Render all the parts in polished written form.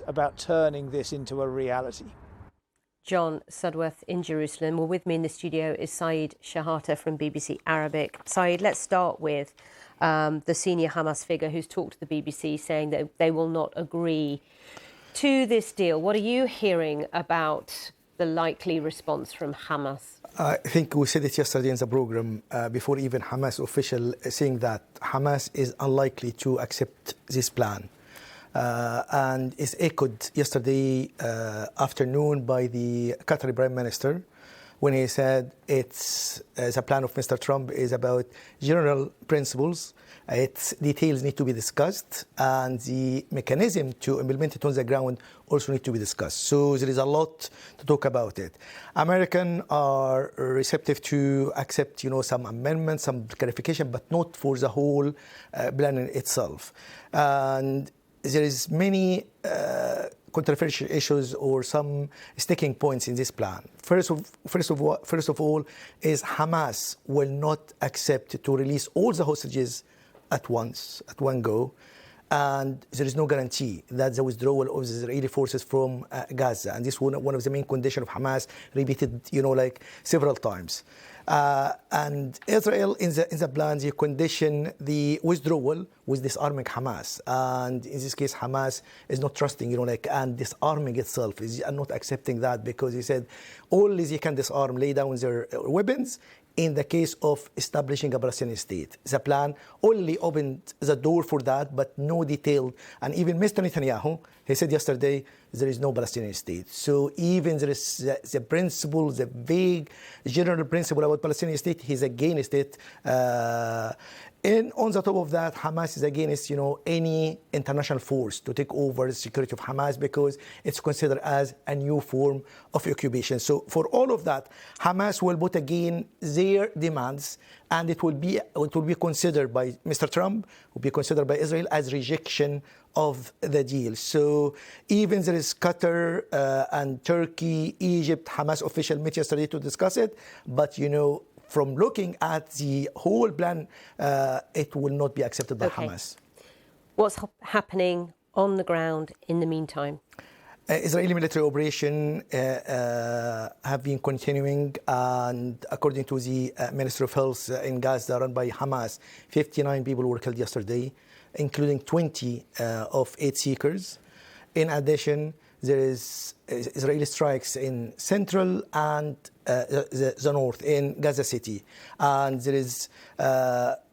about turning this into a reality. John Sudworth in Jerusalem. Well, with me in the studio is Saeed Shehata from BBC Arabic. Saeed, let's start with the senior Hamas figure who's talked to the BBC saying that they will not agree to this deal. What are you hearing about the likely response from Hamas? I think we said it yesterday in the program, before even Hamas official, saying that Hamas is unlikely to accept this plan. And is echoed yesterday afternoon by the Qatari Prime Minister when he said the plan of Mr. Trump is about general principles. Its details need to be discussed, and the mechanism to implement it on the ground also need to be discussed. So there is a lot to talk about it. Americans are receptive to accept, some amendments, some clarification, but not for the whole plan in itself. And there is many controversial issues or some sticking points in this plan. First of all, is Hamas will not accept to release all the hostages at one go, and there is no guarantee that the withdrawal of the Israeli forces from Gaza, and this was one of the main conditions of Hamas, repeated, several times. And Israel, in the plan, they condition the withdrawal with disarming Hamas. And in this case, Hamas is not trusting, and disarming itself. Is not accepting that because he said only they can disarm, lay down their weapons in the case of establishing a Palestinian state. The plan only opened the door for that, but no detail. And even Mr. Netanyahu, he said yesterday, there is no Palestinian state. So even there is the principle, the vague general principle about Palestinian state, he's against it. And on the top of that, Hamas is against, any international force to take over the security of Hamas because it's considered as a new form of occupation. So for all of that, Hamas will put again their demands, and it will be considered by Mr. Trump, will be considered by Israel as rejection of the deal. So even there is Qatar and Turkey, Egypt, Hamas official met yesterday to discuss it, but from looking at the whole plan, it will not be accepted by Hamas. What's happening on the ground in the meantime? Israeli military operations have been continuing, and according to the Ministry of Health in Gaza run by Hamas, 59 people were killed yesterday, including 20 of aid seekers. In addition, there is Israeli strikes in central and the north in Gaza City, and there is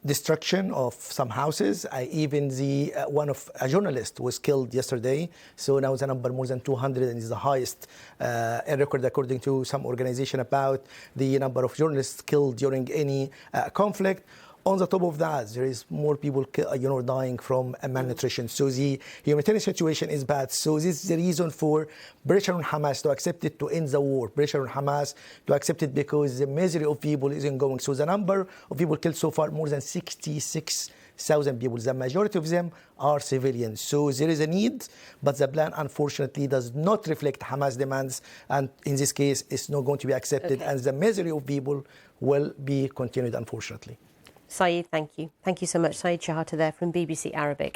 destruction of some houses. Even a journalist was killed yesterday. So now the number more than 200, and is the highest record according to some organization about the number of journalists killed during any conflict. On the top of that, there is more people, dying from malnutrition. So the humanitarian situation is bad. So this is the reason for pressure on Hamas to accept it, to end the war. Pressure on Hamas to accept it because the misery of people is ongoing. So the number of people killed so far, more than 66,000 people. The majority of them are civilians. So there is a need, but the plan, unfortunately, does not reflect Hamas demands. And in this case, it's not going to be accepted. Okay. And the misery of people will be continued, unfortunately. Saeed, thank you. Thank you so much. Saeed Shehata there from BBC Arabic.